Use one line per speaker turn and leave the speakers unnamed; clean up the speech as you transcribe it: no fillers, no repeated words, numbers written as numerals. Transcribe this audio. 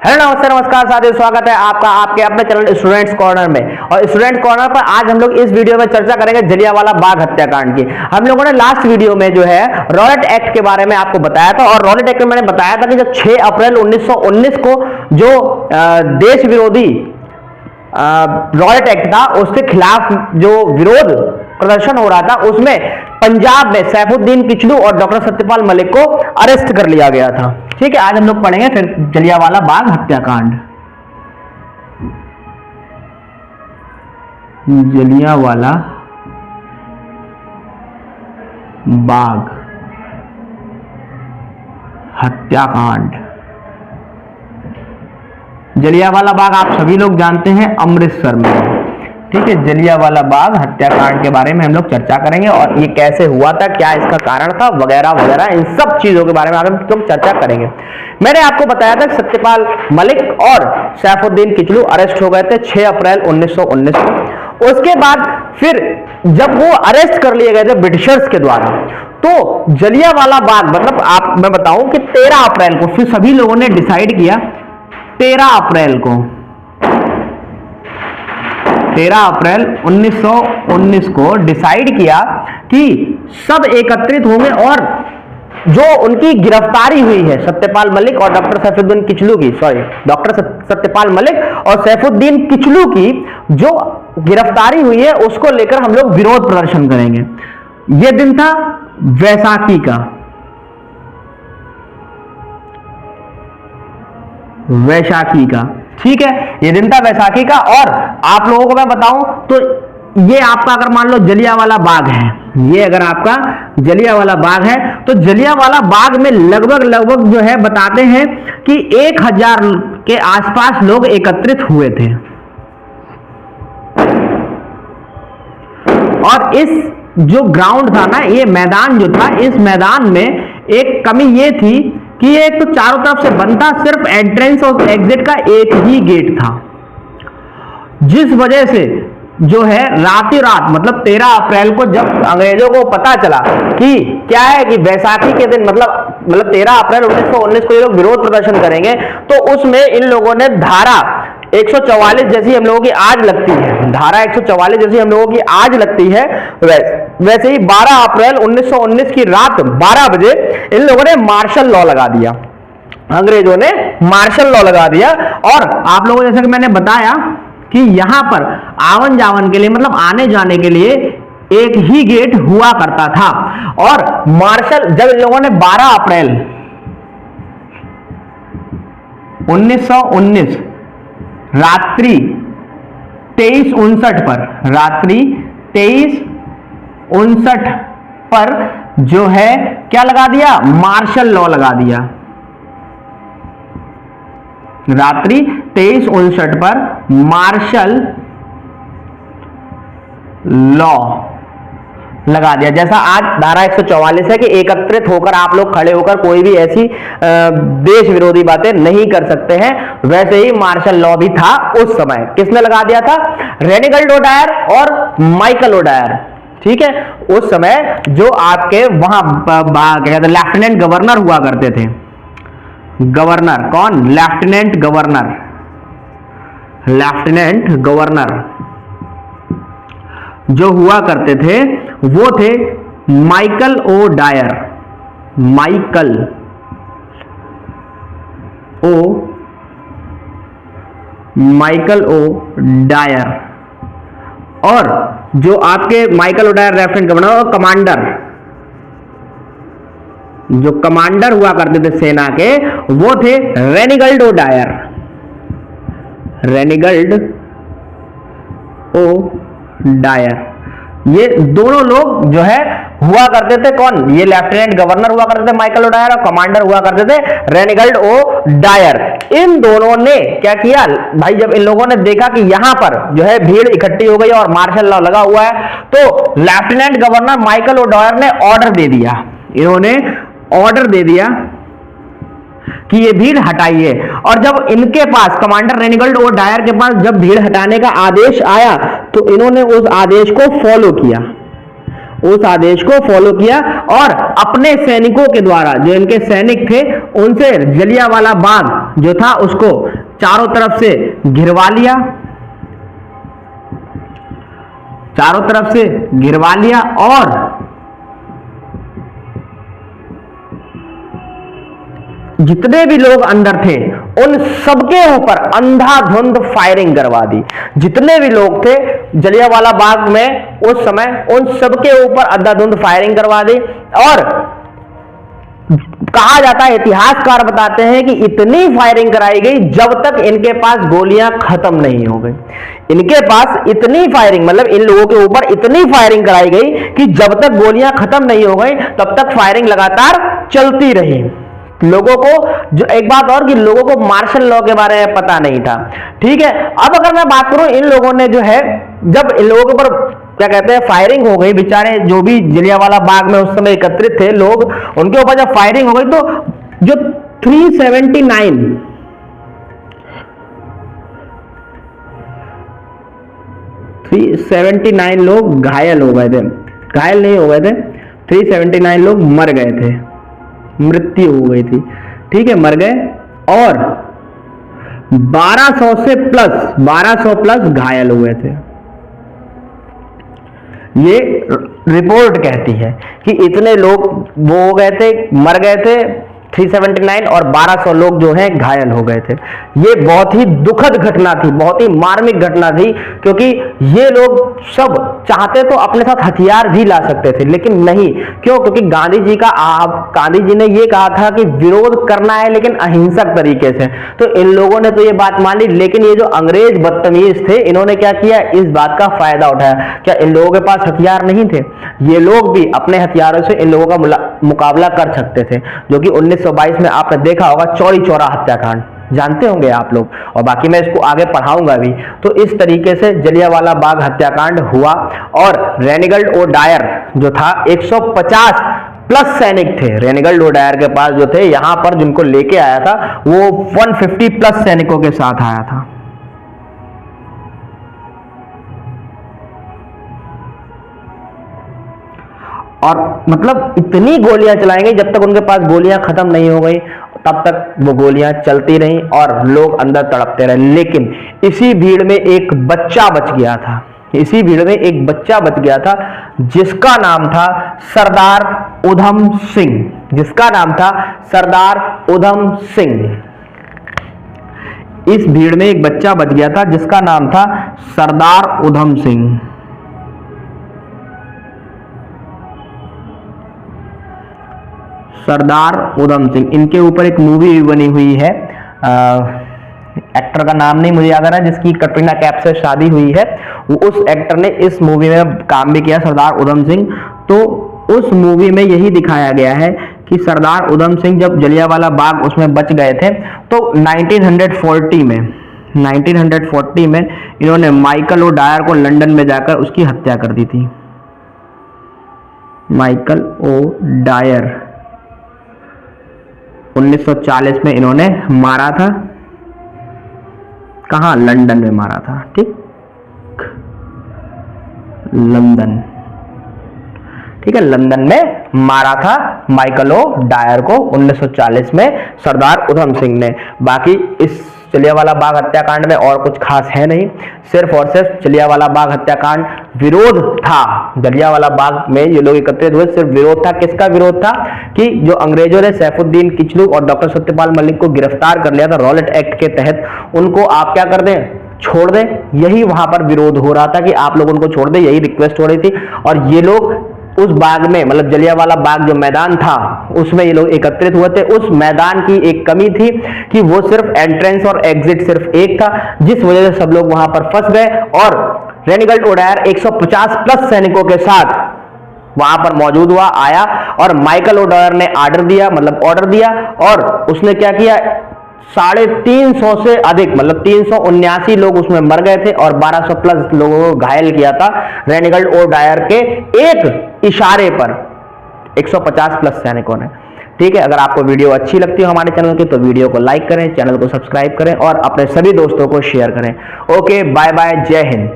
Hello नमस्ते नमस्कार साथियों, स्वागत है आपका आपके अपने चैनल स्टूडेंट्स कॉर्नर में। और स्टूडेंट कॉर्नर पर आज हम लोग इस वीडियो में चर्चा करेंगे जलियांवाला बाग हत्याकांड की। हम लोगों ने लास्ट वीडियो में जो है रॉलेट एक्ट के बारे में आपको बताया था, और रॉलेट एक्ट में मैंने बताया था कि जब 6 अप्रैल 1919 को जो देश विरोधी रॉलेट एक्ट था उसके खिलाफ जो विरोध प्रदर्शन हो रहा था, उसमें पंजाब में सैफुद्दीन किचलू और डॉक्टर सत्यपाल मलिक को अरेस्ट कर लिया गया था। ठीक है, आज हम लोग पढ़ेंगे फिर जलियांवाला बाग हत्याकांड। जलियांवाला बाग हत्याकांड। जलियांवाला बाग आप सभी लोग जानते हैं, अमृतसर में। ठीक है, जलियांवाला बाग हत्याकांड के बारे में हम लोग चर्चा करेंगे और ये कैसे हुआ था, क्या इसका कारण था, वगैरह वगैरह, इन सब चीजों के बारे में हम लोग चर्चा करेंगे। मैंने आपको बताया था सत्यपाल मलिक और सैफुद्दीन किचलू अरेस्ट हो गए थे 6 अप्रैल 1919 को। उसके बाद फिर जब वो अरेस्ट कर लिए गए थे ब्रिटिशर्स के द्वारा, तो जलियांवाला बाग मतलब मैं बताऊं कि 13 अप्रैल को फिर सभी लोगों ने डिसाइड किया, 13 अप्रैल 1919 को डिसाइड किया कि सब एकत्रित होंगे और जो उनकी गिरफ्तारी हुई है सत्यपाल मलिक और डॉक्टर सैफुद्दीन किचलू की, डॉक्टर सत्यपाल मलिक और सैफुद्दीन किचलू की जो गिरफ्तारी हुई है उसको लेकर हम लोग विरोध प्रदर्शन करेंगे। यह दिन था वैसाखी का, वैशाखी का। ठीक है, ये दिन था वैसाखी का। और आप लोगों को मैं बताऊं तो ये आपका अगर मान लो जलियांवाला बाग है, ये अगर आपका जलियांवाला बाग है तो जलियांवाला बाग में लगभग जो है बताते हैं कि 1000 के आसपास लोग एकत्रित हुए थे। और इस जो ग्राउंड था ना, ये मैदान जो था, इस मैदान में एक कमी ये थी कि एक तो चारों तरफ से बनता, सिर्फ एंट्रेंस और एग्जिट का एक ही गेट था, जिस वजह से जो है रातों रात मतलब 13 अप्रैल को जब अंग्रेजों को पता चला कि क्या है कि वैसाखी के दिन मतलब 13 अप्रैल 1919 को ये लोग विरोध प्रदर्शन करेंगे, तो उसमें इन लोगों ने धारा 144 जैसी हम लोगों की आज लगती है, धारा 144 जैसी हम लोगों की आज लगती है, वैसे ही 12 अप्रैल 1919 की रात 12 बजे इन लोगों ने मार्शल लॉ लगा दिया। अंग्रेजों ने मार्शल लॉ लगा दिया। और आप लोगों जैसे कि मैंने बताया कि यहां पर आवन जावन के लिए मतलब आने जाने के लिए एक ही गेट हुआ करता था। और मार्शल जब इन लोगों ने 12 अप्रैल 1919 रात्रि 23:59 पर, रात्रि 23:59 पर जो है क्या लगा दिया, मार्शल लॉ लगा दिया। रात्रि 23:59 पर मार्शल लॉ लगा दिया। जैसा आज धारा 144 है कि एकत्रित होकर आप लोग खड़े होकर कोई भी ऐसी देश विरोधी बातें नहीं कर सकते हैं, वैसे ही मार्शल लॉ भी था उस समय। किसने लगा दिया था? रेनिगल्ड ओडायर और माइकल ओडायर। ठीक है, उस समय जो आपके वहां क्या कहते हैं लेफ्टिनेंट गवर्नर हुआ करते थे। गवर्नर कौन? Lieutenant governor. लेफ्टिनेंट गवर्नर जो हुआ करते थे वो थे Michael O'Dwyer. Michael O'Dwyer. और जो आपके Michael O'Dwyer lieutenant governor और कमांडर, जो कमांडर हुआ करते थे सेना के, वो थे रेनिगल्ड ओ डायर। रेनिगल्ड O Dyer. ये दोनों लोग जो है हुआ करते थे कौन? ये लेफ्टिनेंट गवर्नर हुआ करते थे माइकल ओ डायर और कमांडर हुआ करते थे रेनिगल्ड ओ डायर। इन दोनों ने क्या किया भाई, जब इन लोगों ने देखा कि यहां पर जो है भीड़ इकट्ठी हो गई और मार्शल लॉ लगा हुआ है, तो lieutenant governor Michael O'Dwyer ने ऑर्डर दे दिया। इन्होंने ऑर्डर दे दिया कि ये भीड़ हटाइए। और जब इनके पास कमांडर रेनिगल्ड ओ डायर के पास जब भीड़ हटाने का आदेश आया, तो इन्होंने उस आदेश को फॉलो किया। उस आदेश को फॉलो किया और अपने सैनिकों के द्वारा, जो इनके सैनिक थे, उनसे जलियांवाला बाग जो था उसको चारों तरफ से घिरवा लिया, चारों तरफ से घिरवा लिया और जितने भी लोग अंदर थे उन सबके ऊपर अंधाधुंध फायरिंग करवा दी। जितने भी लोग थे जलियांवाला बाग में उस समय, उन सबके ऊपर अंधाधुंध फायरिंग करवा दी। और कहा जाता है, इतिहासकार बताते हैं कि इतनी फायरिंग कराई गई जब तक इनके पास गोलियां खत्म नहीं हो गई। इनके पास इतनी फायरिंग, मतलब इन लोगों के ऊपर इतनी फायरिंग कराई गई कि जब तक गोलियां खत्म नहीं हो गई तब तक फायरिंग लगातार चलती रही। लोगों को, जो एक बात और, कि लोगों को मार्शल लॉ के बारे में पता नहीं था। ठीक है, अब अगर मैं बात करूं, इन लोगों ने जो है, जब इन लोगों के ऊपर क्या कहते हैं फायरिंग हो गई, बेचारे जो भी जलियांवाला बाग में उस समय एकत्रित थे लोग, उनके ऊपर जब फायरिंग हो गई तो जो 379 लोग घायल हो गए थे। घायल नहीं हो गए थे, 379 लोग मर गए थे, मृत्यु हो गई थी। ठीक है, मर गए। और 1200 प्लस घायल हुए थे। ये रिपोर्ट कहती है कि इतने लोग वो हो गए थे, मर गए थे 379, और 1200 लोग जो हैं घायल हो गए थे। ये बहुत ही दुखद घटना थी, बहुत ही मार्मिक घटना थी, क्योंकि ये लोग सब चाहते तो अपने साथ हथियार भी ला सकते थे, लेकिन नहीं। क्यों? क्योंकि गांधी जी ने ये कहा था कि विरोध करना है लेकिन अहिंसक तरीके से। तो इन लोगों ने तो ये बात मान ली, लेकिन ये जो अंग्रेज बदतमीज थे, इन्होंने क्या किया, इस बात का फायदा उठाया। क्या इन लोगों के पास हथियार नहीं थे? ये लोग भी अपने हथियारों से इन लोगों का मुकाबला कर सकते थे, जो कि 1922 में आपने देखा होगा चौरी चौरा हत्याकांड, जानते होंगे आप लोग, और बाकी मैं इसको आगे पढ़ाऊंगा भी। तो इस तरीके से जलियांवाला बाग हत्याकांड हुआ। और रेनिगल्ड ओ डायर जो था, 150 प्लस सैनिक थे रेनिगल्ड ओ डायर के पास, जो थे यहां पर, जिनको लेके आया था वो 150 प्लस सैनिकों के साथ आया था। और मतलब इतनी गोलियां चलाएंगे जब तक उनके पास गोलियां खत्म नहीं हो गई, तब तक वो गोलियां चलती रहीं और लोग अंदर तड़पते रहे। लेकिन इसी भीड़ में एक बच्चा बच गया था, इसी भीड़ में एक बच्चा बच गया था, जिसका नाम था सरदार उधम सिंह, जिसका नाम था सरदार उधम सिंह। इस भीड़ में एक बच्चा बच गया था जिसका नाम था सरदार उधम सिंह। सरदार उधम सिंह, इनके ऊपर एक मूवी भी बनी हुई है, एक्टर का नाम नहीं मुझे याद आ रहा है, जिसकी कटरीना कैफ से शादी हुई है, उस एक्टर ने इस मूवी में काम भी किया, सरदार उधम सिंह। तो उस मूवी में यही दिखाया गया है कि सरदार उधम सिंह जब जलियांवाला बाग उसमें बच गए थे, तो 1940 में इन्होंने माइकल ओ डायर को लंदन में जाकर उसकी हत्या कर दी थी। माइकल ओ डायर 1940 में इन्होंने मारा था। कहां? लंदन में मारा था। ठीक, लंदन, ठीक है, लंदन में मारा था माइकल ओ डायर को 1940 में सरदार उधम सिंह ने। बाकी इस जलियांवाला बाग हत्याकांड में और कुछ खास है नहीं, सिर्फ और सिर्फ जलियांवाला बाग हत्याकांड विरोध था। जलियांवाला बाग में ये लोग एकत्रित हुए, सिर्फ विरोध था। किसका विरोध था? कि जो अंग्रेजों ने सैफुद्दीन किचलू और डॉक्टर सत्यपाल मलिक को गिरफ्तार कर लिया था रॉलेट एक्ट के तहत, उनको आप क्या कर दें, छोड़ दें। यही वहां पर विरोध हो रहा था कि आप लोग उनको छोड़ दें, यही रिक्वेस्ट हो रही थी। और ये लोग उस बाग में, मतलब जलियांवाला बाग जो मैदान था, उसमें ये लोग एकत्रित हुए थे। उस मैदान की एक कमी थी कि वो सिर्फ एंट्रेंस और एग्जिट सिर्फ एक था, जिस वजह से सब लोग वहां पर फंस गए। और रेनिगल्ड ओ डायर 150 प्लस सैनिकों के साथ वहां पर मौजूद हुआ, आया, और माइकल ओ डायर ने ऑर्डर दिया, और उसने क्या किया, 350 से अधिक, मतलब 379 लोग उसमें मर गए थे और 1200 प्लस लोगों को घायल किया था रेनिगल्ड ओ डायर के एक इशारे पर 150 प्लस सैनिकों ने। ठीक है, अगर आपको वीडियो अच्छी लगती हो हमारे चैनल की, तो वीडियो को लाइक करें, चैनल को सब्सक्राइब करें और अपने सभी दोस्तों को शेयर करें। ओके, बाय बाय, जय हिंद।